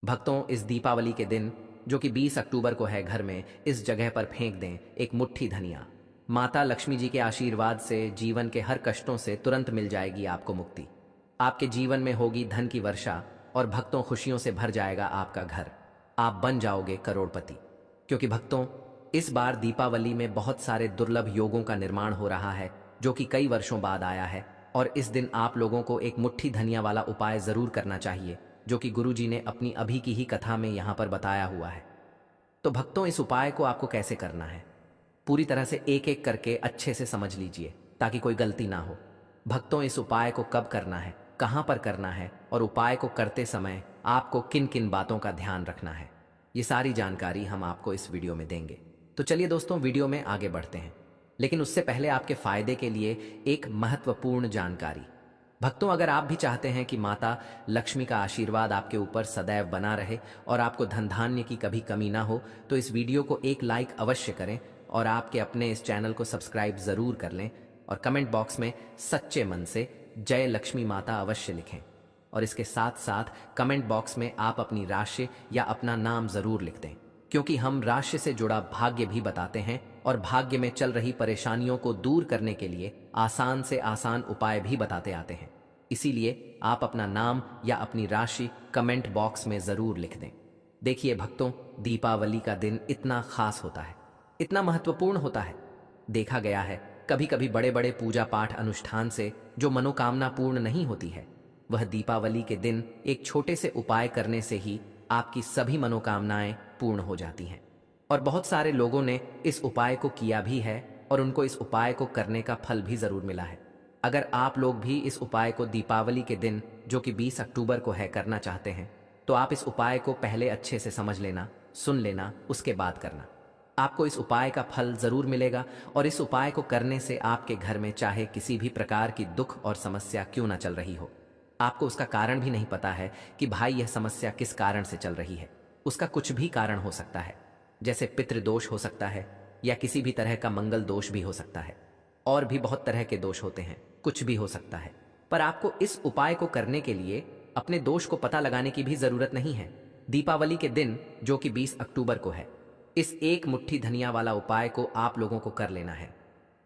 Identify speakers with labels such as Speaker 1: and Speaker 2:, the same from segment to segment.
Speaker 1: भक्तों, इस दीपावली के दिन जो कि 20 अक्टूबर को है, घर में इस जगह पर फेंक दें एक मुट्ठी धनिया। माता लक्ष्मी जी के आशीर्वाद से जीवन के हर कष्टों से तुरंत मिल जाएगी आपको मुक्ति। आपके जीवन में होगी धन की वर्षा और भक्तों खुशियों से भर जाएगा आपका घर। आप बन जाओगे करोड़पति। क्योंकि भक्तों, इस बार दीपावली में बहुत सारे दुर्लभ योगों का निर्माण हो रहा है जो कि कई वर्षों बाद आया है। और इस दिन आप लोगों को एक मुट्ठी धनिया वाला उपाय जरूर करना चाहिए जो कि गुरुजी ने अपनी अभी की ही कथा में यहां पर बताया हुआ है। तो भक्तों, इस उपाय को आपको कैसे करना है, पूरी तरह से एक एक करके अच्छे से समझ लीजिए ताकि कोई गलती ना हो। भक्तों, इस उपाय को कब करना है, कहां पर करना है और उपाय को करते समय आपको किन किन बातों का ध्यान रखना है, ये सारी जानकारी हम आपको इस वीडियो में देंगे। तो चलिए दोस्तों, वीडियो में आगे बढ़ते हैं। लेकिन उससे पहले आपके फायदे के लिए एक महत्वपूर्ण जानकारी। भक्तों, अगर आप भी चाहते हैं कि माता लक्ष्मी का आशीर्वाद आपके ऊपर सदैव बना रहे और आपको धन धान्य की कभी कमी ना हो, तो इस वीडियो को एक लाइक अवश्य करें और आपके अपने इस चैनल को सब्सक्राइब जरूर कर लें और कमेंट बॉक्स में सच्चे मन से जय लक्ष्मी माता अवश्य लिखें। और इसके साथ साथ कमेंट बॉक्स में आप अपनी राशि या अपना नाम जरूर लिख दें, क्योंकि हम राशि से जुड़ा भाग्य भी बताते हैं और भाग्य में चल रही परेशानियों को दूर करने के लिए आसान से आसान उपाय भी बताते आते हैं। इसीलिए आप अपना नाम या अपनी राशि कमेंट बॉक्स में जरूर लिख दें। देखिए भक्तों, दीपावली का दिन इतना खास होता है, इतना महत्वपूर्ण होता है। देखा गया है कभी कभी बड़े बड़े पूजा पाठ अनुष्ठान से जो मनोकामना पूर्ण नहीं होती है, वह दीपावली के दिन एक छोटे से उपाय करने से ही आपकी सभी मनोकामनाएं पूर्ण हो जाती हैं। और बहुत सारे लोगों ने इस उपाय को किया भी है और उनको इस उपाय को करने का फल भी जरूर मिला है। अगर आप लोग भी इस उपाय को दीपावली के दिन जो कि 20 अक्टूबर को है करना चाहते हैं, तो आप इस उपाय को पहले अच्छे से समझ लेना, सुन लेना, उसके बाद करना। आपको इस उपाय का फल जरूर मिलेगा और इस उपाय को करने से आपके घर में चाहे किसी भी प्रकार की दुख और समस्या क्यों ना चल रही हो, आपको उसका कारण भी नहीं पता है कि भाई यह समस्या किस कारण से चल रही है। उसका कुछ भी कारण हो सकता है, जैसे पितृदोष हो सकता है या किसी भी तरह का मंगल दोष भी हो सकता है, और भी बहुत तरह के दोष होते हैं, कुछ भी हो सकता है। पर आपको इस उपाय को करने के लिए अपने दोष को पता लगाने की भी जरूरत नहीं है। दीपावली के दिन जो कि 20 अक्टूबर को है, इस एक मुट्ठी धनिया वाला उपाय को आप लोगों को कर लेना है।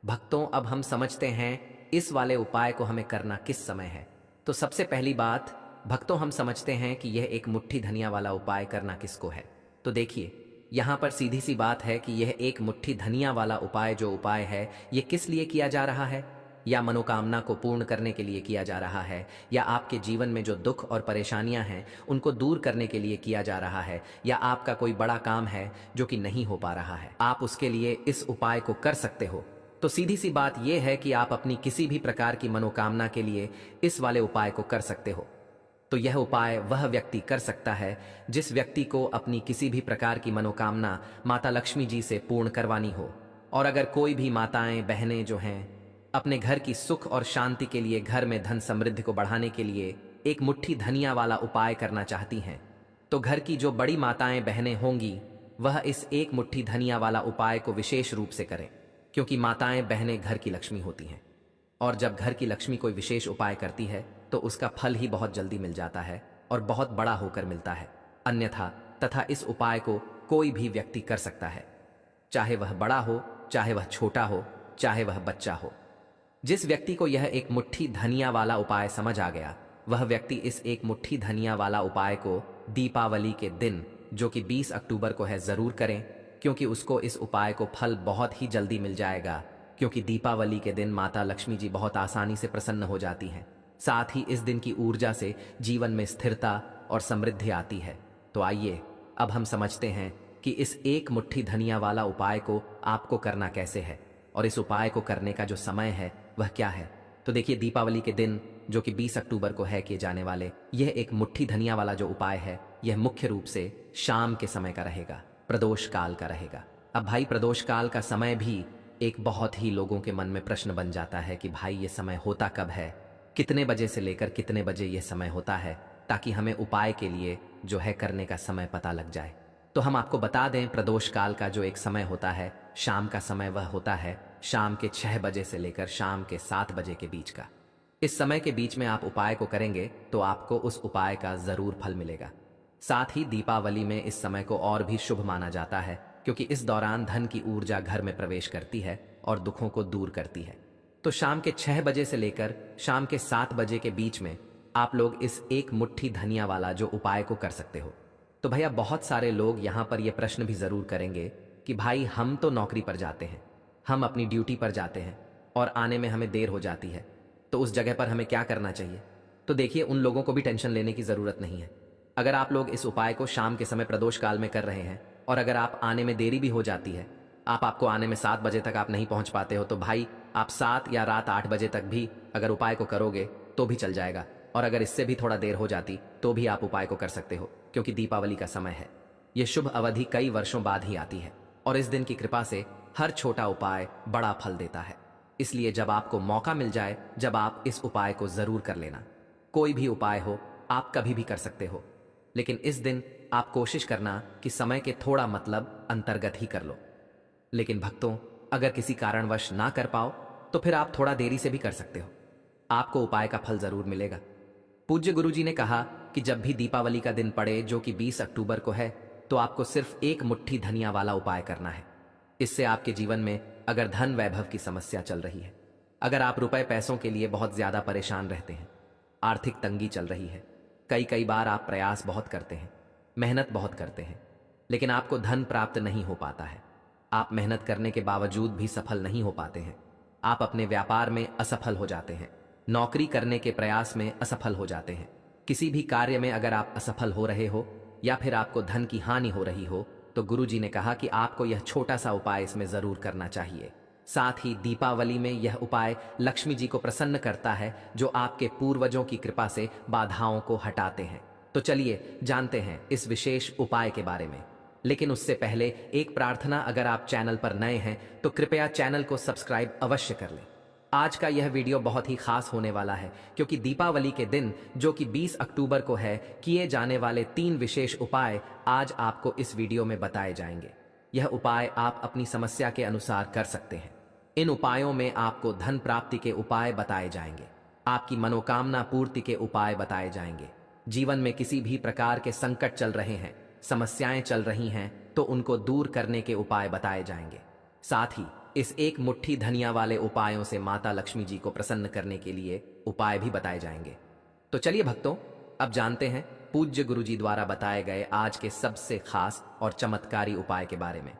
Speaker 1: भक्तों, अब हम समझते हैं इस वाले उपाय को हमें करना किस समय है। तो सबसे पहली बात भक्तों, हम समझते हैं कि यह एक मुट्ठी धनिया वाला उपाय करना किसको है। तो देखिए, यहां पर सीधी सी बात है कि यह एक मुट्ठी धनिया वाला उपाय जो उपाय है, यह किस लिए किया जा रहा है। या मनोकामना को पूर्ण करने के लिए किया जा रहा है, या आपके जीवन में जो दुख और परेशानियां हैं उनको दूर करने के लिए किया जा रहा है, या आपका कोई बड़ा काम है जो कि नहीं हो पा रहा है, आप उसके लिए इस उपाय को कर सकते हो। तो सीधी सी बात यह है कि आप अपनी किसी भी प्रकार की मनोकामना के लिए इस वाले उपाय को कर सकते हो। तो यह उपाय वह व्यक्ति कर सकता है जिस व्यक्ति को अपनी किसी भी प्रकार की मनोकामना माता लक्ष्मी जी से पूर्ण करवानी हो। और अगर कोई भी माताएं बहनें जो हैं अपने घर की सुख और शांति के लिए, घर में धन समृद्धि को बढ़ाने के लिए एक मुट्ठी धनिया वाला उपाय करना चाहती हैं, तो घर की जो बड़ी माताएं बहनें होंगी वह इस एक मुट्ठी धनिया वाला उपाय को विशेष रूप से करें, क्योंकि माताएं बहनें घर की लक्ष्मी होती हैं। और जब घर की लक्ष्मी कोई विशेष उपाय करती है तो उसका फल ही बहुत जल्दी मिल जाता है और बहुत बड़ा होकर मिलता है। अन्यथा तथा इस उपाय को कोई भी व्यक्ति कर सकता है, चाहे वह बड़ा हो, चाहे वह छोटा हो, चाहे वह बच्चा हो। जिस व्यक्ति को यह एक मुट्ठी धनिया वाला उपाय समझ आ गया, वह व्यक्ति इस एक मुट्ठी धनिया वाला उपाय को दीपावली के दिन जो कि 20 अक्टूबर को है जरूर करें, क्योंकि उसको इस उपाय को फल बहुत ही जल्दी मिल जाएगा। क्योंकि दीपावली के दिन माता लक्ष्मी जी बहुत आसानी से प्रसन्न हो जाती हैं। साथ ही इस दिन की ऊर्जा से जीवन में स्थिरता और समृद्धि आती है। तो आइए अब हम समझते हैं कि इस एक मुट्ठी धनिया वाला उपाय को आपको करना कैसे है और इस उपाय को करने का जो समय है वह क्या है। तो देखिए, दीपावली के दिन जो कि 20 अक्टूबर को है किए जाने वाले यह एक मुट्ठी धनिया वाला जो उपाय है, यह मुख्य रूप से शाम के समय का रहेगा, प्रदोष काल का रहेगा। अब भाई, प्रदोष काल का समय भी एक बहुत ही लोगों के मन में प्रश्न बन जाता है कि भाई ये समय होता कब है, कितने बजे से लेकर कितने बजे यह समय होता है, ताकि हमें उपाय के लिए जो है करने का समय पता लग जाए। तो हम आपको बता दें, प्रदोष काल का जो एक समय होता है, शाम का समय, वह होता है शाम के 6 बजे से लेकर शाम के 7 बजे के बीच का। इस समय के बीच में आप उपाय को करेंगे तो आपको उस उपाय का जरूर फल मिलेगा। साथ ही दीपावली में इस समय को और भी शुभ माना जाता है, क्योंकि इस दौरान धन की ऊर्जा घर में प्रवेश करती है और दुखों को दूर करती है। तो शाम के 6 बजे से लेकर शाम के 7 बजे के बीच में आप लोग इस एक मुट्ठी धनिया वाला जो उपाय को कर सकते हो। तो भैया बहुत सारे लोग यहां पर यह प्रश्न भी जरूर करेंगे कि भाई हम तो नौकरी पर जाते हैं, हम अपनी ड्यूटी पर जाते हैं और आने में हमें देर हो जाती है, तो उस जगह पर हमें क्या करना चाहिए। तो देखिए, उन लोगों को भी टेंशन लेने की जरूरत नहीं है। अगर आप लोग इस उपाय को शाम के समय प्रदोष काल में कर रहे हैं और अगर आप आने में देरी भी हो जाती है, आपको आने में 7 बजे तक आप नहीं पहुंच पाते हो, तो भाई आप 7 या रात 8 बजे तक भी अगर उपाय को करोगे तो भी चल जाएगा। और अगर इससे भी थोड़ा देर हो जाती तो भी आप उपाय को कर सकते हो, क्योंकि दीपावली का समय है। यह शुभ अवधि कई वर्षों बाद ही आती है और इस दिन की कृपा से हर छोटा उपाय बड़ा फल देता है। इसलिए जब आपको मौका मिल जाए, जब आप इस उपाय को जरूर कर लेना। कोई भी उपाय हो, आप कभी भी कर सकते हो, लेकिन इस दिन आप कोशिश करना कि समय के थोड़ा मतलब अंतर्गत ही कर लो। लेकिन भक्तों, अगर किसी कारणवश ना कर पाओ तो फिर आप थोड़ा देरी से भी कर सकते हो, आपको उपाय का फल जरूर मिलेगा। पूज्य गुरुजी ने कहा कि जब भी दीपावली का दिन पड़े, जो कि 20 अक्टूबर को है, तो आपको सिर्फ एक मुट्ठी धनिया वाला उपाय करना है। इससे आपके जीवन में अगर धन वैभव की समस्या चल रही है, अगर आप रुपए पैसों के लिए बहुत ज्यादा परेशान रहते हैं, आर्थिक तंगी चल रही है, कई बार आप प्रयास बहुत करते हैं, मेहनत बहुत करते हैं, लेकिन आपको धन प्राप्त नहीं हो पाता है, आप मेहनत करने के बावजूद भी सफल नहीं हो पाते हैं, आप अपने व्यापार में असफल हो जाते हैं, नौकरी करने के प्रयास में असफल हो जाते हैं, किसी भी कार्य में अगर आप असफल हो रहे हो या फिर आपको धन की हानि हो रही हो, तो गुरुजी ने कहा कि आपको यह छोटा सा उपाय इसमें जरूर करना चाहिए। साथ ही दीपावली में यह उपाय लक्ष्मी जी को प्रसन्न करता है, जो आपके पूर्वजों की कृपा से बाधाओं को हटाते हैं। तो चलिए जानते हैं इस विशेष उपाय के बारे में। लेकिन उससे पहले एक प्रार्थना, अगर आप चैनल पर नए हैं तो कृपया चैनल को सब्सक्राइब अवश्य कर लें। आज का यह वीडियो बहुत ही खास होने वाला है, क्योंकि दीपावली के दिन, जो कि 20 अक्टूबर को है, किए जाने वाले 3 विशेष उपाय आज आपको इस वीडियो में बताए जाएंगे। यह उपाय आप अपनी समस्या के अनुसार कर सकते हैं। इन उपायों में आपको धन प्राप्ति के उपाय बताए जाएंगे, आपकी मनोकामना पूर्ति के उपाय बताए जाएंगे। जीवन में किसी भी प्रकार के संकट चल रहे हैं, समस्याएं चल रही हैं, तो उनको दूर करने के उपाय बताए जाएंगे। साथ ही इस एक मुट्ठी धनिया वाले उपायों से माता लक्ष्मी जी को प्रसन्न करने के लिए उपाय भी बताए जाएंगे। तो चलिए भक्तों, अब जानते हैं पूज्य गुरुजी द्वारा बताए गए आज के सबसे खास और चमत्कारी उपाय के बारे में।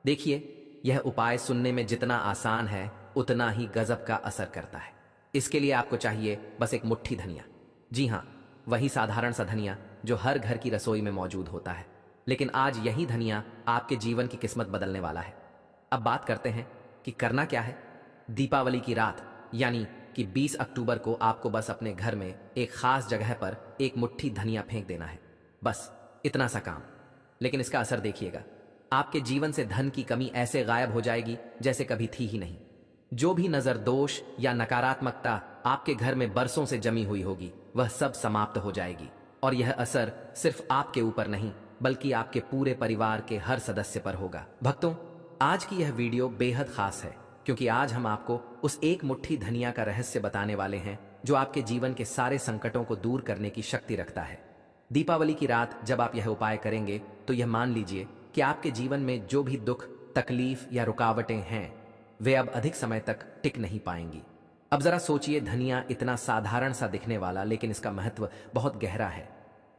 Speaker 1: देखिए, यह उपाय सुनने में जितना आसान है, उतना ही गजब का असर करता है। इसके लिए आपको चाहिए बस एक मुट्ठी धनिया। जी हाँ, वही साधारण सा धनिया जो हर घर की रसोई में मौजूद होता है। लेकिन आज यही धनिया आपके जीवन की किस्मत बदलने वाला है। अब बात करते हैं कि करना क्या है। दीपावली की रात यानी कि 20 अक्टूबर को आपको बस अपने घर में एक खास जगह पर एक मुट्ठी धनिया फेंक देना है, बस इतना सा काम। लेकिन इसका असर देखिएगा, आपके जीवन से धन की कमी ऐसे गायब हो जाएगी जैसे कभी थी ही नहीं। जो भी नजर दोष या नकारात्मकता आपके घर में बरसों से जमी हुई होगी, वह सब समाप्त हो जाएगी। और यह असर सिर्फ आपके ऊपर नहीं, बल्कि आपके पूरे परिवार के हर सदस्य पर होगा। भक्तों, आज की यह वीडियो बेहद खास है, क्योंकि आज हम आपको उस एक मुट्ठी धनिया का रहस्य बताने वाले हैं, जो आपके जीवन के सारे संकटों को दूर करने की शक्ति रखता है। दीपावली की रात जब आप यह उपाय करेंगे, तो यह मान लीजिए कि आपके जीवन में जो भी दुख, तकलीफ या रुकावटें हैं, वे अब अधिक समय तक टिक नहीं पाएंगी। अब जरा सोचिए, धनिया इतना साधारण सा दिखने वाला, लेकिन इसका महत्व बहुत गहरा है।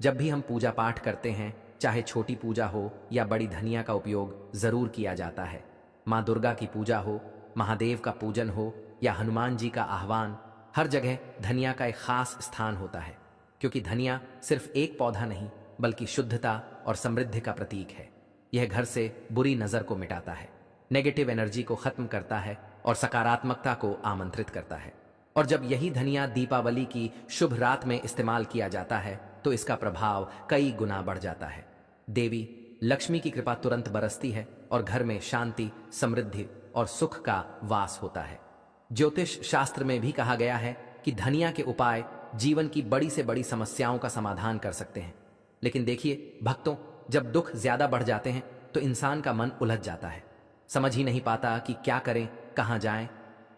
Speaker 1: जब भी हम पूजा पाठ करते हैं, चाहे छोटी पूजा हो या बड़ी, धनिया का उपयोग जरूर किया जाता है। माँ दुर्गा की पूजा हो, महादेव का पूजन हो या हनुमान जी का आह्वान, हर जगह धनिया का एक खास स्थान होता है, क्योंकि धनिया सिर्फ एक पौधा नहीं, बल्कि शुद्धता और समृद्धि का प्रतीक है। यह घर से बुरी नजर को मिटाता है, नेगेटिव एनर्जी को खत्म करता है और सकारात्मकता को आमंत्रित करता है। और जब यही धनिया दीपावली की शुभ रात में इस्तेमाल किया जाता है, तो इसका प्रभाव कई गुना बढ़ जाता है। देवी लक्ष्मी की कृपा तुरंत बरसती है और घर में शांति, समृद्धि और सुख का वास होता है। ज्योतिष शास्त्र में भी कहा गया है कि धनिया के उपाय जीवन की बड़ी से बड़ी समस्याओं का समाधान कर सकते हैं। लेकिन देखिए भक्तों, जब दुख ज्यादा बढ़ जाते हैं तो इंसान का मन उलझ जाता है, समझ ही नहीं पाता कि क्या करें, कहां जाएं।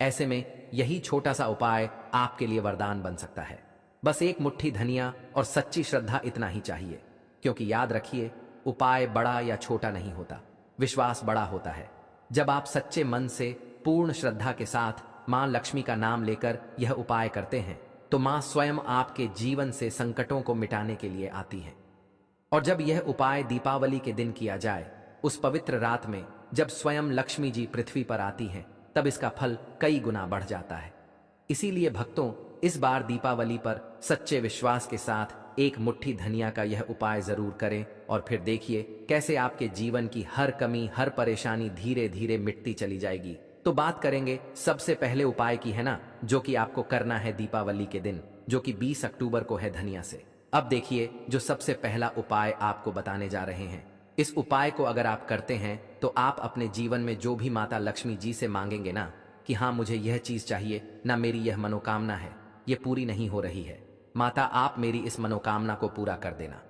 Speaker 1: ऐसे में यही छोटा सा उपाय आपके लिए वरदान बन सकता है। बस एक मुट्ठी धनिया और सच्ची श्रद्धा, इतना ही चाहिए। क्योंकि याद रखिए, उपाय बड़ा या छोटा नहीं होता, विश्वास बड़ा होता है। जब आप सच्चे मन से पूर्ण श्रद्धा के साथ मां लक्ष्मी का नाम लेकर यह उपाय करते हैं तो मां स्वयं आपके जीवन से संकटों को मिटाने के लिए आती हैं। और जब यह उपाय दीपावली के दिन किया जाए, उस पवित्र रात में जब स्वयं लक्ष्मी जी पृथ्वी पर आती हैं, तब इसका फल कई गुना बढ़ जाता है। इसीलिए भक्तों, इस बार दीपावली पर सच्चे विश्वास के साथ एक मुट्ठी धनिया का यह उपाय जरूर करें और फिर देखिए कैसे आपके जीवन की हर कमी, हर परेशानी धीरे धीरे मिटती चली जाएगी। तो बात करेंगे सबसे पहले उपाय की, है ना, जो कि आपको करना है दीपावली के दिन, जो कि 20 अक्टूबर को है, धनिया से। अब देखिए जो सबसे पहला उपाय आपको बताने जा रहे हैं। इस उपाय को अगर आप करते हैं तो आप अपने जीवन में जो भी माता लक्ष्मी जी से मांगेंगे ना कि हाँ मुझे यह चीज चाहिए, ना मेरी यह मनोकामना है, ये पूरी नहीं हो रही है, माता आप मेरी इस मनोकामना को पूरा कर देना।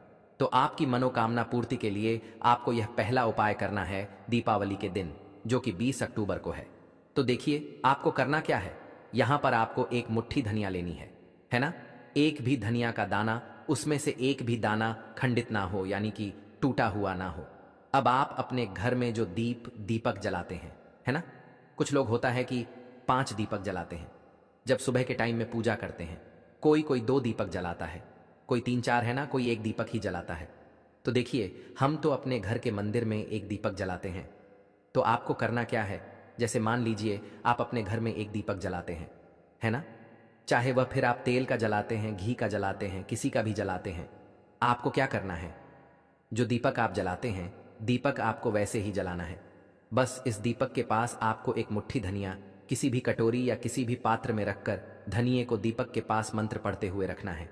Speaker 1: तो आपकी मनोकामना पूर्ति के लिए आपको यह पहला उपाय करना है दीपावली के दिन, जो कि 20 अक्टूबर को है। तो देखिए आपको करना क्या है। यहां पर आपको एक मुट्ठी धनिया लेनी है ना। एक भी धनिया का दाना, उसमें से एक भी दाना खंडित ना हो, यानी कि टूटा हुआ ना हो। अब आप अपने घर में जो दीपक जलाते हैं, है ना, कुछ लोग होता है कि 5 दीपक जलाते हैं। जब सुबह के टाइम में पूजा करते हैं, कोई 2 दीपक जलाता है, कोई 3-4, है ना, कोई 1 दीपक ही जलाता है। तो देखिए हम तो अपने घर के मंदिर में 1 दीपक जलाते हैं। तो आपको करना क्या है, जैसे मान लीजिए आप अपने घर में 1 दीपक जलाते हैं, है ना, चाहे वह फिर आप तेल का जलाते हैं, घी का जलाते हैं, किसी का भी जलाते हैं, आपको क्या करना है, जो दीपक आप जलाते हैं, दीपक आपको वैसे ही जलाना है। बस इस दीपक के पास आपको एक मुट्ठी धनिया किसी भी कटोरी या किसी भी पात्र में रखकर धनिये को दीपक के पास मंत्र पढ़ते हुए रखना है,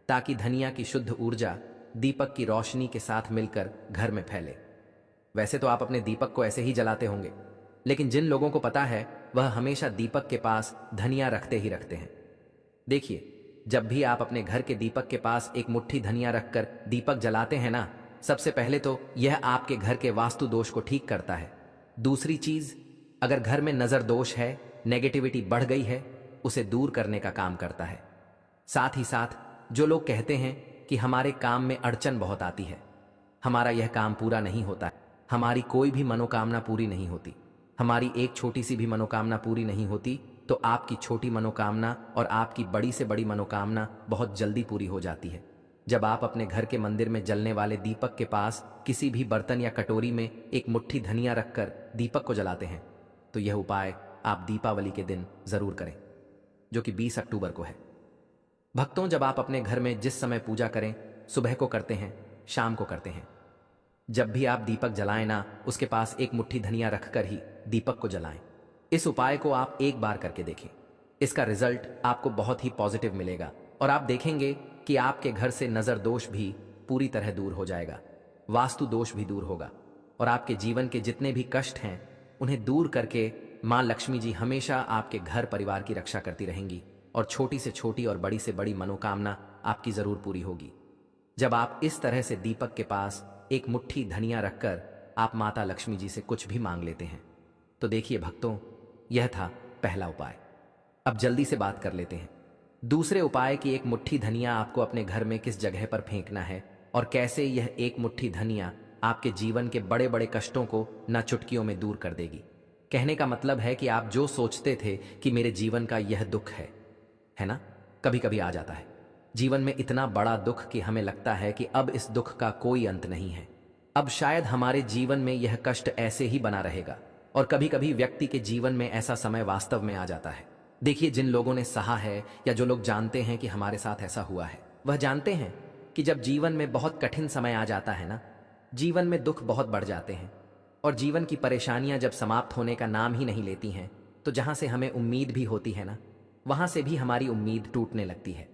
Speaker 1: ताकि धनिया की शुद्ध ऊर्जा दीपक की रोशनी के साथ मिलकर घर में फैले। वैसे तो आप अपने दीपक को ऐसे ही जलाते होंगे, लेकिन जिन लोगों को पता है वह हमेशा दीपक के पास धनिया रखते ही रखते हैं। देखिए जब भी आप अपने घर के दीपक के पास एक मुट्ठी धनिया रखकर दीपक जलाते हैं ना, सबसे पहले तो यह आपके घर के वास्तु दोष को ठीक करता है। दूसरी चीज, अगर घर में नजर दोष है, नेगेटिविटी बढ़ गई है, उसे दूर करने का काम करता है। साथ ही साथ जो लोग कहते हैं कि हमारे काम में अड़चन बहुत आती है, हमारा यह काम पूरा नहीं होता है, हमारी कोई भी मनोकामना पूरी नहीं होती, हमारी एक छोटी सी भी मनोकामना पूरी नहीं होती, तो आपकी छोटी मनोकामना और आपकी बड़ी से बड़ी मनोकामना बहुत जल्दी पूरी हो जाती है। जब आप अपने घर के मंदिर में जलने वाले दीपक के पास किसी भी बर्तन या कटोरी में एक मुट्ठी धनिया रखकर दीपक को जलाते हैं, तो यह उपाय आप दीपावली के दिन जरूर करें, जो कि 20 अक्टूबर को है। भक्तों, जब आप अपने घर में जिस समय पूजा करें, सुबह को करते हैं, शाम को करते हैं, जब भी आप दीपक जलाएं ना, उसके पास एक मुट्ठी धनिया रखकर ही दीपक को जलाएं। इस उपाय को आप एक बार करके देखें, इसका रिजल्ट आपको बहुत ही पॉजिटिव मिलेगा और आप देखेंगे कि आपके घर से नजर दोष भी पूरी तरह दूर हो जाएगा, वास्तु दोष भी दूर होगा और आपके जीवन के जितने भी कष्ट हैं उन्हें दूर करके मां लक्ष्मी जी हमेशा आपके घर परिवार की रक्षा करती रहेंगी और छोटी से छोटी और बड़ी से बड़ी मनोकामना आपकी जरूर पूरी होगी। जब आप इस तरह से दीपक के पास एक मुट्ठी धनिया रखकर आप माता लक्ष्मी जी से कुछ भी मांग लेते हैं, तो देखिए भक्तों, यह था पहला उपाय। अब जल्दी से बात कर लेते हैं दूसरे उपाय की। एक मुट्ठी धनिया आपको अपने घर में किस जगह पर फेंकना है और कैसे यह एक मुट्ठी धनिया आपके जीवन के बड़े बड़े कष्टों को न चुटकियों में दूर कर देगी। कहने का मतलब है कि आप जो सोचते थे कि मेरे जीवन का यह दुख है ना, कभी कभी आ जाता है जीवन में इतना बड़ा दुख कि हमें लगता है कि अब इस दुख का कोई अंत नहीं है, अब शायद हमारे जीवन में यह कष्ट ऐसे ही बना रहेगा। और कभी कभी व्यक्ति के जीवन में ऐसा समय वास्तव में आ जाता है। देखिए, जिन लोगों ने सहा है या जो लोग जानते हैं कि हमारे साथ ऐसा हुआ है, वह जानते हैं कि जब जीवन में बहुत कठिन समय आ जाता है ना, जीवन में दुख बहुत बढ़ जाते हैं और जीवन की परेशानियां जब समाप्त होने का नाम ही नहीं लेती हैं, तो जहां से हमें उम्मीद भी होती है ना, वहां से भी हमारी उम्मीद टूटने लगती है।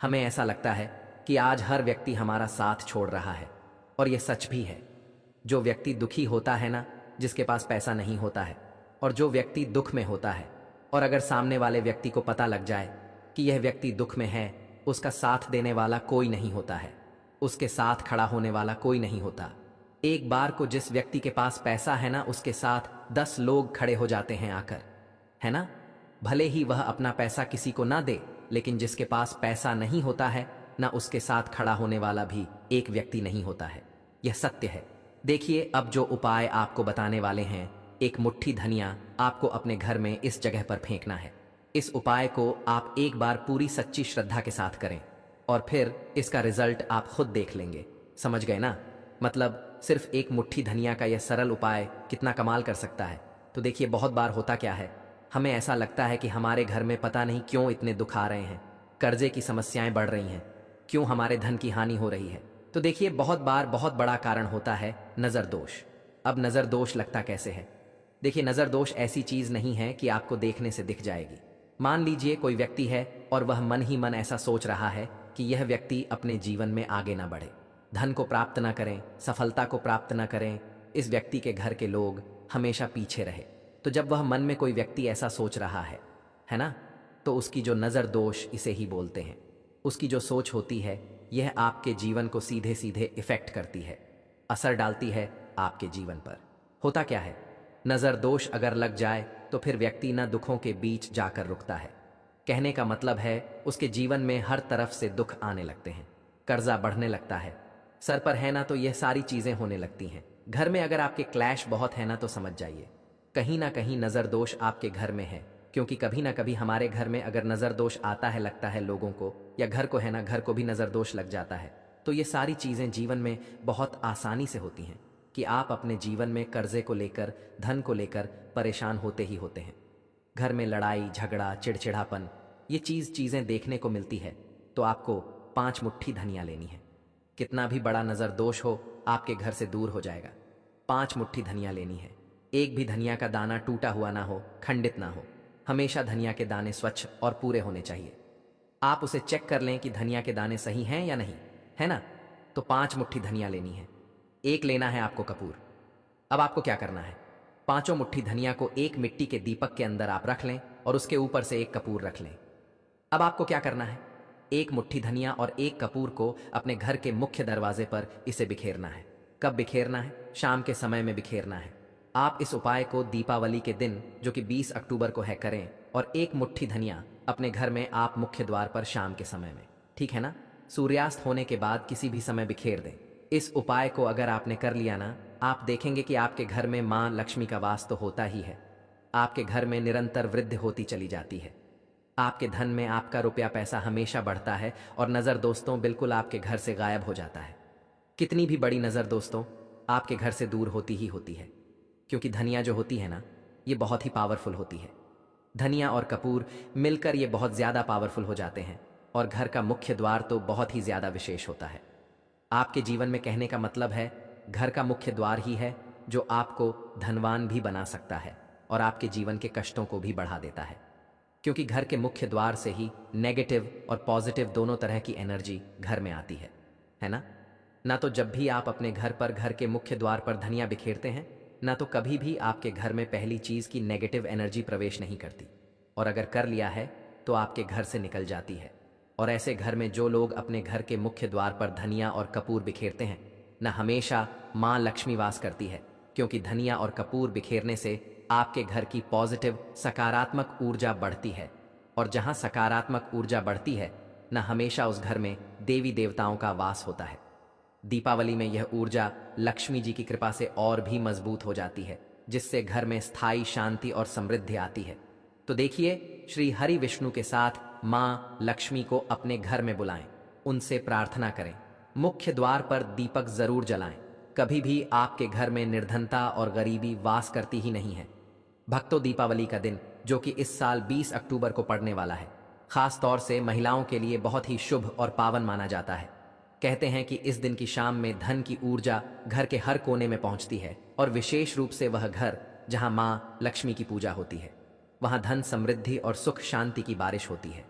Speaker 1: हमें ऐसा लगता है कि आज हर व्यक्ति हमारा साथ छोड़ रहा है और यह सच भी है। जो व्यक्ति दुखी होता है ना, जिसके पास पैसा नहीं होता है, और जो व्यक्ति दुख में होता है, और अगर सामने वाले व्यक्ति को पता लग जाए कि यह व्यक्ति दुख में है, उसका साथ देने वाला कोई नहीं होता है, उसके साथ खड़ा होने वाला कोई नहीं होता। एक बार को जिस व्यक्ति के पास पैसा है ना, उसके साथ 10 लोग खड़े हो जाते हैं आकर, है ना। भले ही वह अपना पैसा किसी को ना दे, लेकिन जिसके पास पैसा नहीं होता है ना उसके साथ खड़ा होने वाला भी एक व्यक्ति नहीं होता है। यह सत्य है। देखिए, अब जो उपाय आपको बताने वाले हैं, एक मुट्ठी धनिया आपको अपने घर में इस जगह पर फेंकना है। इस उपाय को आप एक बार पूरी सच्ची श्रद्धा के साथ करें और फिर इसका रिजल्ट आप खुद देख लेंगे। समझ गए ना? मतलब सिर्फ एक मुट्ठी धनिया का यह सरल उपाय कितना कमाल कर सकता है। तो देखिए, बहुत बार होता क्या है, हमें ऐसा लगता है कि हमारे घर में पता नहीं क्यों इतने दुख आ रहे हैं, कर्जे की समस्याएं बढ़ रही हैं, क्यों हमारे धन की हानि हो रही है। तो देखिए, बहुत बार बहुत बड़ा कारण होता है नजर दोष। अब नजर दोष लगता कैसे है? देखिए, नजर दोष ऐसी चीज नहीं है कि आपको देखने से दिख जाएगी। मान लीजिए कोई व्यक्ति है और वह मन ही मन ऐसा सोच रहा है कि यह व्यक्ति अपने जीवन में आगे ना बढ़े, धन को प्राप्त ना करें, सफलता को प्राप्त ना करें, इस व्यक्ति के घर के लोग हमेशा पीछे रहे। तो जब वह मन में कोई व्यक्ति ऐसा सोच रहा है ना, तो उसकी जो नजर दोष इसे ही बोलते हैं, उसकी जो सोच होती है, यह आपके जीवन को सीधे सीधे इफेक्ट करती है, असर डालती है आपके जीवन पर। होता क्या है, नजर दोष अगर लग जाए तो फिर व्यक्ति न दुखों के बीच जाकर रुकता है। कहने का मतलब है, उसके जीवन में हर तरफ से दुख आने लगते हैं, कर्जा बढ़ने लगता है, सर पर है ना तो यह सारी चीजें होने लगती हैं। घर में अगर आपके क्लैश बहुत है ना, तो समझ जाइए कहीं ना कहीं नजर दोष आपके घर में है। क्योंकि कभी ना कभी हमारे घर में अगर नजर दोष आता है, लगता है लोगों को, या घर को है ना, घर को भी नजर दोष लग जाता है, तो ये सारी चीजें जीवन में बहुत आसानी से होती हैं कि आप अपने जीवन में कर्जे को लेकर, धन को लेकर परेशान होते ही होते हैं। घर में लड़ाई झगड़ा, चिड़चिड़ापन, ये चीजें देखने को मिलती है। तो आपको 5 मुट्ठी धनिया लेनी है। कितना भी बड़ा नजर दोष हो, आपके घर से दूर हो जाएगा। 5 मुट्ठी धनिया लेनी है। एक भी धनिया का दाना टूटा हुआ ना हो, खंडित ना हो। हमेशा धनिया के दाने स्वच्छ और पूरे होने चाहिए। आप उसे चेक कर लें कि धनिया के दाने सही हैं या नहीं, है ना? तो 5 मुट्ठी धनिया लेनी है। एक लेना है आपको कपूर। अब आपको क्या करना है, 5 मुट्ठी धनिया को एक मिट्टी के दीपक के अंदर आप रख लें और उसके ऊपर से एक कपूर रख लें। अब आपको क्या करना है, एक मुट्ठी धनिया और एक कपूर को अपने घर के मुख्य दरवाजे पर इसे बिखेरना है। कब बिखेरना है? शाम के समय में बिखेरना है। आप इस उपाय को दीपावली के दिन, जो कि 20 अक्टूबर को है, करें और एक मुट्ठी धनिया अपने घर में आप मुख्य द्वार पर शाम के समय में, ठीक है ना, सूर्यास्त होने के बाद किसी भी समय बिखेर दें। इस उपाय को अगर आपने कर लिया ना, आप देखेंगे कि आपके घर में मां लक्ष्मी का वास तो होता ही है, आपके घर में निरंतर वृद्धि होती चली जाती है, आपके धन में आपका रुपया पैसा हमेशा बढ़ता है और नजर दोस्तों बिल्कुल आपके घर से गायब हो जाता है। कितनी भी बड़ी नजर दोस्तों आपके घर से दूर होती ही होती है, क्योंकि धनिया जो होती है ना, ये बहुत ही पावरफुल होती है। धनिया और कपूर मिलकर ये बहुत ज्यादा पावरफुल हो जाते हैं और घर का मुख्य द्वार तो बहुत ही ज्यादा विशेष होता है। आपके जीवन में, कहने का मतलब है, घर का मुख्य द्वार ही है जो आपको धनवान भी बना सकता है और आपके जीवन के कष्टों को भी बढ़ा देता है। क्योंकि घर के मुख्य द्वार से ही नेगेटिव और पॉजिटिव दोनों तरह की एनर्जी घर में आती है ना? ना तो जब भी आप अपने घर पर, घर के मुख्य द्वार पर धनिया बिखेरते हैं, ना तो कभी भी आपके घर में पहली चीज की नेगेटिव एनर्जी प्रवेश नहीं करती, और अगर कर लिया है तो आपके घर से निकल जाती है। और ऐसे घर में जो लोग अपने घर के मुख्य द्वार पर धनिया और कपूर बिखेरते हैं, न हमेशा मां लक्ष्मी वास करती है, क्योंकि धनिया और कपूर बिखेरने से आपके घर की पॉजिटिव सकारात्मक ऊर्जा बढ़ती है, और जहां सकारात्मक ऊर्जा बढ़ती है, न हमेशा उस घर में देवी देवताओं का वास होता है। दीपावली में यह ऊर्जा लक्ष्मी जी की कृपा से और भी मजबूत हो जाती है, जिससे घर में स्थायी शांति और समृद्धि आती है। तो देखिए, श्री हरि विष्णु के साथ मां लक्ष्मी को अपने घर में बुलाएं, उनसे प्रार्थना करें, मुख्य द्वार पर दीपक जरूर जलाएं। कभी भी आपके घर में निर्धनता और गरीबी वास करती ही नहीं है। भक्तों, दीपावली का दिन, जो कि इस साल 20 अक्टूबर को पड़ने वाला है, खास तौर से महिलाओं के लिए बहुत ही शुभ और पावन माना जाता है। कहते हैं कि इस दिन की शाम में धन की ऊर्जा घर के हर कोने में पहुंचती है, और विशेष रूप से वह घर जहां मां लक्ष्मी की पूजा होती है, वहां धन, समृद्धि और सुख शांति की बारिश होती है।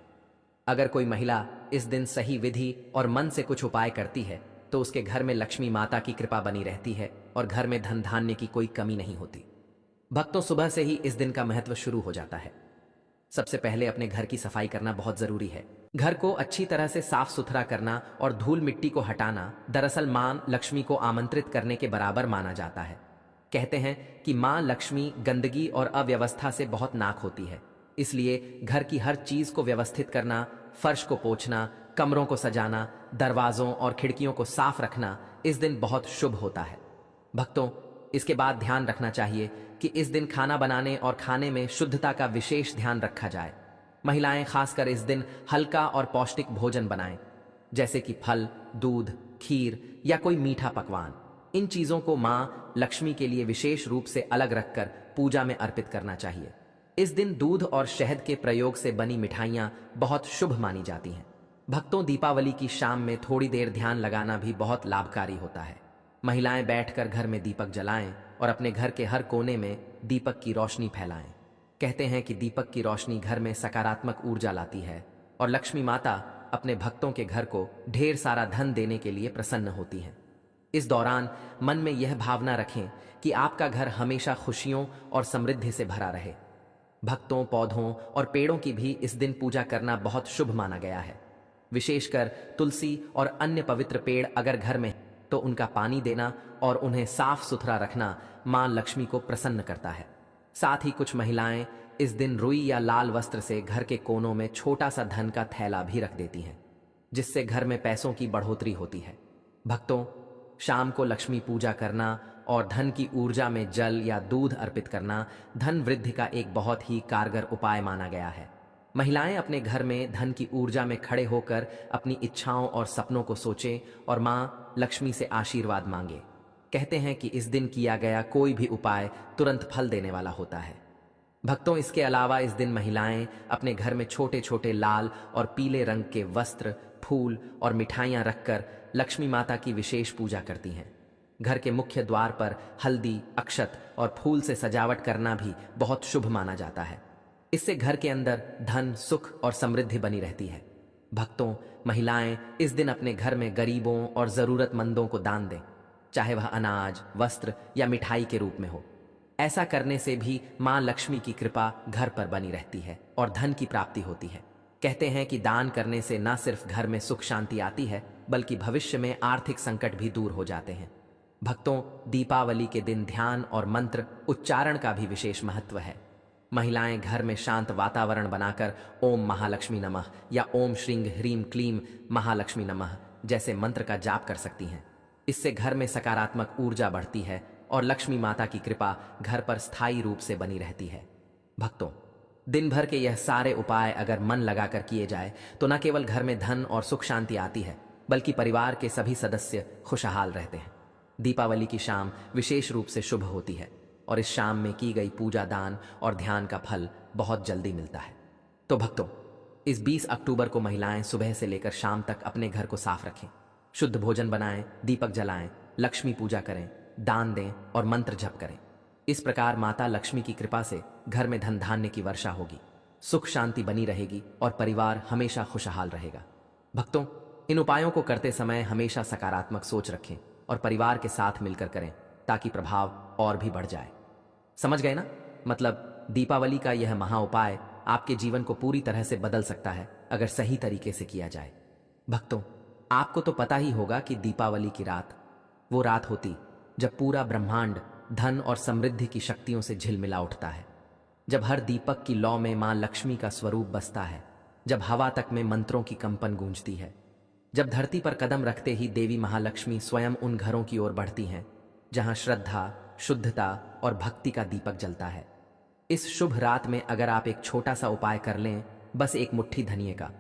Speaker 1: अगर कोई महिला इस दिन सही विधि और मन से कुछ उपाय करती है, तो उसके घर में लक्ष्मी माता की कृपा बनी रहती है और घर में धन धान्य की कोई कमी नहीं होती। भक्तों, सुबह से ही इस दिन का महत्व शुरू हो जाता है। सबसे पहले अपने घर की सफाई करना बहुत जरूरी है। घर को अच्छी तरह से साफ सुथरा करना और धूल मिट्टी को हटाना दरअसल मां लक्ष्मी को आमंत्रित करने के बराबर माना जाता है। कहते हैं कि मां लक्ष्मी गंदगी और अव्यवस्था से बहुत नाक होती है, इसलिए घर की हर चीज को व्यवस्थित करना, फर्श को पोंछना, कमरों को सजाना, दरवाजों और खिड़कियों को साफ रखना इस दिन बहुत शुभ होता है। भक्तों, इसके बाद ध्यान रखना चाहिए कि इस दिन खाना बनाने और खाने में शुद्धता का विशेष ध्यान रखा जाए। महिलाएं खासकर इस दिन हल्का और पौष्टिक भोजन बनाएं, जैसे कि फल, दूध, खीर या कोई मीठा पकवान। इन चीजों को मां लक्ष्मी के लिए विशेष रूप से अलग रखकर पूजा में अर्पित करना चाहिए। इस दिन दूध और शहद के प्रयोग से बनी मिठाइयां बहुत शुभ मानी जाती हैं। भक्तों, दीपावली की शाम में थोड़ी देर ध्यान लगाना भी बहुत लाभकारी होता है। महिलाएं बैठकर घर में दीपक जलाएं और अपने घर के हर कोने में दीपक की रोशनी फैलाएं। कहते हैं कि दीपक की रोशनी घर में सकारात्मक ऊर्जा लाती है और लक्ष्मी माता अपने भक्तों के घर को ढेर सारा धन देने के लिए प्रसन्न होती हैं। इस दौरान मन में यह भावना रखें कि आपका घर हमेशा खुशियों और समृद्धि से भरा रहे। भक्तों, पौधों और पेड़ों की भी इस दिन पूजा करना बहुत शुभ माना गया है। विशेषकर तुलसी और अन्य पवित्र पेड़ अगर घर में तो उनका पानी देना और उन्हें साफ सुथरा रखना मां लक्ष्मी को प्रसन्न करता है। साथ ही कुछ महिलाएं इस दिन रुई या लाल वस्त्र से घर के कोनों में छोटा सा धन का थैला भी रख देती हैं, जिससे घर में पैसों की बढ़ोतरी होती है। भक्तों, शाम को लक्ष्मी पूजा करना और धन की ऊर्जा में जल या दूध अर्पित करना धन वृद्धि का एक बहुत ही कारगर उपाय माना गया है। महिलाएं अपने घर में धन की ऊर्जा में खड़े होकर अपनी इच्छाओं और सपनों को सोचें और मां लक्ष्मी से आशीर्वाद मांगे। कहते हैं कि इस दिन किया गया कोई भी उपाय तुरंत फल देने वाला होता है। भक्तों, इसके अलावा इस दिन महिलाएं अपने घर में छोटे छोटे लाल और पीले रंग के वस्त्र, फूल और मिठाइयां रखकर लक्ष्मी माता की विशेष पूजा करती हैं। घर के मुख्य द्वार पर हल्दी, अक्षत और फूल से सजावट करना भी बहुत शुभ माना जाता है। इससे घर के अंदर धन, सुख और समृद्धि बनी रहती है। भक्तों, महिलाएं इस दिन अपने घर में गरीबों और जरूरतमंदों को दान दें, चाहे वह अनाज, वस्त्र या मिठाई के रूप में हो। ऐसा करने से भी मां लक्ष्मी की कृपा घर पर बनी रहती है और धन की प्राप्ति होती है। कहते हैं कि दान करने से न सिर्फ घर में सुख शांति आती है, बल्कि भविष्य में आर्थिक संकट भी दूर हो जाते हैं। भक्तों, दीपावली के दिन ध्यान और मंत्र उच्चारण का भी विशेष महत्व है। महिलाएं घर में शांत वातावरण बनाकर ओम महालक्ष्मी नमः या ओम श्रीं ह्रीं क्लीं महालक्ष्मी नमः जैसे मंत्र का जाप कर सकती हैं। इससे घर में सकारात्मक ऊर्जा बढ़ती है और लक्ष्मी माता की कृपा घर पर स्थायी रूप से बनी रहती है। भक्तों, दिन भर के यह सारे उपाय अगर मन लगाकर किए जाए तो न केवल घर में धन और सुख शांति आती है, बल्कि परिवार के सभी सदस्य खुशहाल रहते हैं। दीपावली की शाम विशेष रूप से शुभ होती है और इस शाम में की गई पूजा, दान और ध्यान का फल बहुत जल्दी मिलता है। तो भक्तों, इस 20 अक्टूबर को महिलाएं सुबह से लेकर शाम तक अपने घर को साफ रखें, शुद्ध भोजन बनाएं, दीपक जलाएं, लक्ष्मी पूजा करें, दान दें और मंत्र जप करें। इस प्रकार माता लक्ष्मी की कृपा से घर में धन धान्य की वर्षा होगी, सुख शांति बनी रहेगी और परिवार हमेशा खुशहाल रहेगा। भक्तों, इन उपायों को करते समय हमेशा सकारात्मक सोच रखें और परिवार के साथ मिलकर करें, ताकि प्रभाव और भी बढ़ जाए। समझ गए ना? मतलब दीपावली का यह महा उपाय आपके जीवन को पूरी तरह से बदल सकता है अगर सही तरीके से किया जाए। भक्तों, आपको तो पता ही होगा कि दीपावली की रात वो रात होती जब पूरा ब्रह्मांड धन और समृद्धि की शक्तियों से झिलमिला उठता है, जब हर दीपक की लौ में मां लक्ष्मी का स्वरूप बसता है, जब हवा तक में मंत्रों की कंपन गूंजती है, जब धरती पर कदम रखते ही देवी महालक्ष्मी स्वयं उन घरों की ओर बढ़ती हैं जहां श्रद्धा, शुद्धता और भक्ति का दीपक जलता है। इस शुभ रात में अगर आप एक छोटा सा उपाय कर लें, बस एक मुट्ठी धनिये का,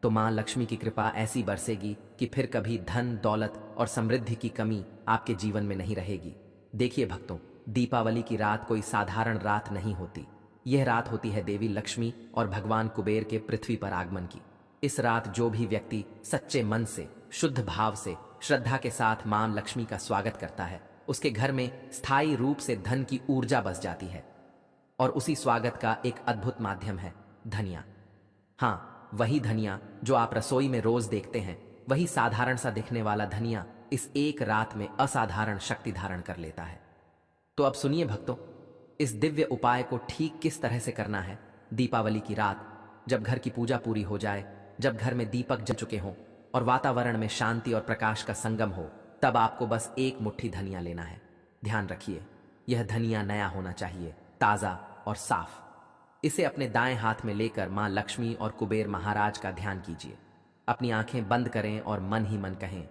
Speaker 1: तो मां लक्ष्मी की कृपा ऐसी बरसेगी कि फिर कभी धन, दौलत और समृद्धि की कमी आपके जीवन में नहीं रहेगी। देखिए भक्तों, दीपावली की रात कोई साधारण रात नहीं होती। यह रात होती है देवी लक्ष्मी और भगवान कुबेर के पृथ्वी पर आगमन की। इस रात जो भी व्यक्ति सच्चे मन से, शुद्ध भाव से, श्रद्धा के साथ मां लक्ष्मी का स्वागत करता है, उसके घर में स्थायी रूप से धन की ऊर्जा बस जाती है। और उसी स्वागत का एक अद्भुत माध्यम है धनिया। हाँ, वही धनिया जो आप रसोई में रोज देखते हैं, वही साधारण सा दिखने वाला धनिया इस एक रात में असाधारण शक्ति धारण कर लेता है। तो अब सुनिए भक्तों, इस दिव्य उपाय को ठीक किस तरह से करना है। दीपावली की रात जब घर की पूजा पूरी हो जाए, जब घर में दीपक जल चुके हों और वातावरण में शांति और प्रकाश का संगम हो, तब आपको बस एक मुट्ठी धनिया लेना है। ध्यान रखिए, यह धनिया नया होना चाहिए, ताजा और साफ। इसे अपने दाएं हाथ में लेकर मां लक्ष्मी और कुबेर महाराज का ध्यान कीजिए। अपनी आंखें बंद करें और मन ही मन कहें,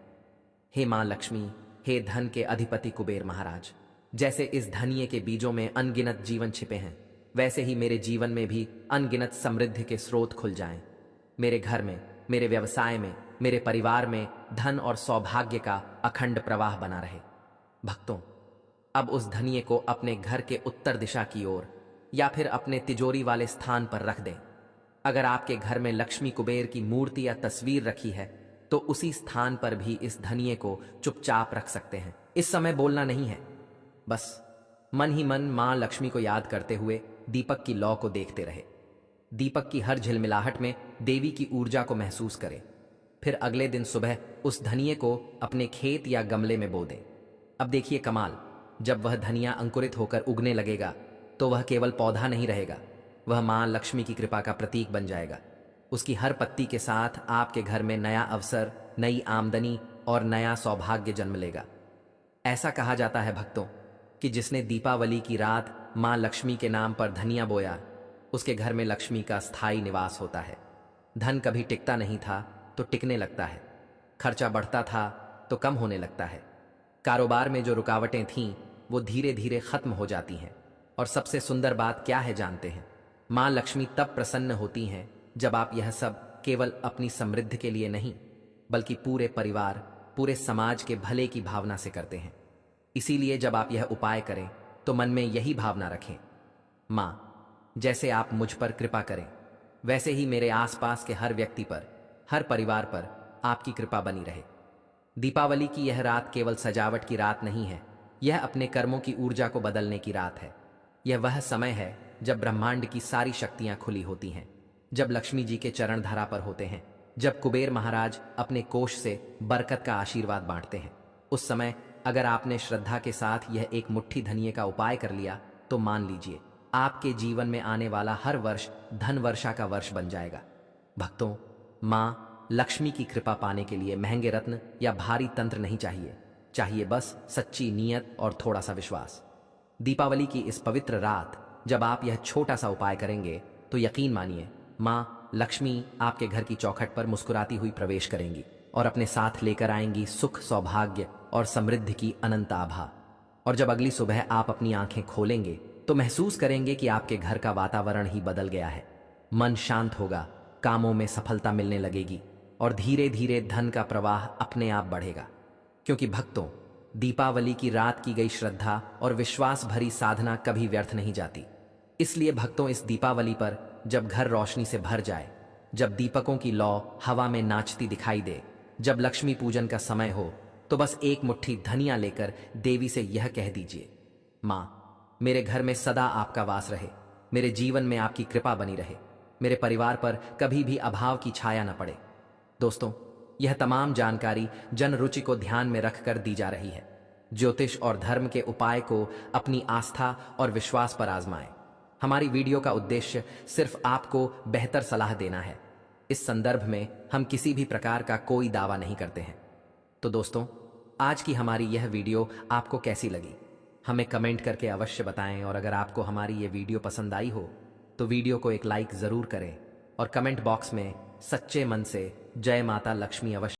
Speaker 1: हे मां लक्ष्मी, हे धन के अधिपति कुबेर महाराज, जैसे इस धनिये के बीजों में अनगिनत जीवन छिपे हैं, वैसे ही मेरे जीवन में भी अनगिनत समृद्धि के स्रोत खुल जाएं। मेरे घर में, मेरे व्यवसाय में, मेरे परिवार में धन और सौभाग्य का अखंड प्रवाह बना रहे। भक्तों, अब उस धनिये को अपने घर के उत्तर दिशा की ओर या फिर अपने तिजोरी वाले स्थान पर रख दें। अगर आपके घर में लक्ष्मी कुबेर की मूर्ति या तस्वीर रखी है तो उसी स्थान पर भी इस धनिये को चुपचाप रख सकते हैं। इस समय बोलना नहीं है, बस मन ही मन मां लक्ष्मी को याद करते हुए दीपक की लौ को देखते रहे। दीपक की हर झिलमिलाहट में देवी की ऊर्जा को महसूस करें। फिर अगले दिन सुबह उस धनिये को अपने खेत या गमले में बो दें। अब देखिए कमाल, जब वह धनिया अंकुरित होकर उगने लगेगा तो वह केवल पौधा नहीं रहेगा, वह मां लक्ष्मी की कृपा का प्रतीक बन जाएगा। उसकी हर पत्ती के साथ आपके घर में नया अवसर, नई आमदनी और नया सौभाग्य जन्म लेगा। ऐसा कहा जाता है भक्तों कि जिसने दीपावली की रात मां लक्ष्मी के नाम पर धनिया बोया, उसके घर में लक्ष्मी का स्थायी निवास होता है। धन कभी टिकता नहीं था तो टिकने लगता है, खर्चा बढ़ता था तो कम होने लगता है, कारोबार में जो रुकावटें थीं वो धीरे धीरे खत्म हो जाती हैं। और सबसे सुंदर बात क्या है जानते हैं? मां लक्ष्मी तब प्रसन्न होती हैं जब आप यह सब केवल अपनी समृद्धि के लिए नहीं बल्कि पूरे परिवार, पूरे समाज के भले की भावना से करते हैं। इसीलिए जब आप यह उपाय करें तो मन में यही भावना रखें, मां, जैसे आप मुझ पर कृपा करें वैसे ही मेरे आसपास के हर व्यक्ति पर, हर परिवार पर आपकी कृपा बनी रहे। दीपावली की यह रात केवल सजावट की रात नहीं है, यह अपने कर्मों की ऊर्जा को बदलने की रात है। यह वह समय है जब ब्रह्मांड की सारी शक्तियां खुली होती हैं, जब लक्ष्मी जी के चरण धरा पर होते हैं, जब कुबेर महाराज अपने कोष से बरकत का आशीर्वाद बांटते हैं। उस समय अगर आपने श्रद्धा के साथ यह एक मुट्ठी धनिये का उपाय कर लिया तो मान लीजिए आपके जीवन में आने वाला हर वर्ष धन वर्षा का वर्ष बन जाएगा। भक्तों, मां लक्ष्मी की कृपा पाने के लिए महंगे रत्न या भारी तंत्र नहीं चाहिए, चाहिए बस सच्ची नीयत और थोड़ा सा विश्वास। दीपावली की इस पवित्र रात जब आप यह छोटा सा उपाय करेंगे तो यकीन मानिए मां लक्ष्मी आपके घर की चौखट पर मुस्कुराती हुई प्रवेश करेंगी और अपने साथ लेकर आएंगी सुख, सौभाग्य और समृद्धि की अनंत आभा। और जब अगली सुबह आप अपनी आंखें खोलेंगे तो महसूस करेंगे कि आपके घर का वातावरण ही बदल गया है। मन शांत होगा, कामों में सफलता मिलने लगेगी और धीरे धीरे धन का प्रवाह अपने आप बढ़ेगा। क्योंकि भक्तों, दीपावली की रात की गई श्रद्धा और विश्वास भरी साधना कभी व्यर्थ नहीं जाती। इसलिए भक्तों, इस दीपावली पर जब घर रोशनी से भर जाए, जब दीपकों की लौ हवा में नाचती दिखाई दे, जब लक्ष्मी पूजन का समय हो, तो बस एक मुट्ठी धनिया लेकर देवी से यह कह दीजिए, मां, मेरे घर में सदा आपका वास रहे, मेरे जीवन में आपकी कृपा बनी रहे, मेरे परिवार पर कभी भी अभाव की छाया न पड़े। दोस्तों, यह तमाम जानकारी जन रुचि को ध्यान में रखकर दी जा रही है। ज्योतिष और धर्म के उपाय को अपनी आस्था और विश्वास पर आजमाएं। हमारी वीडियो का उद्देश्य सिर्फ आपको बेहतर सलाह देना है। इस संदर्भ में हम किसी भी प्रकार का कोई दावा नहीं करते हैं। तो दोस्तों, आज की हमारी यह वीडियो आपको कैसी लगी हमें कमेंट करके अवश्य बताएं। और अगर आपको हमारी ये वीडियो पसंद आई हो तो वीडियो को एक लाइक जरूर करें और कमेंट बॉक्स में सच्चे मन से जय माता लक्ष्मी अवश्य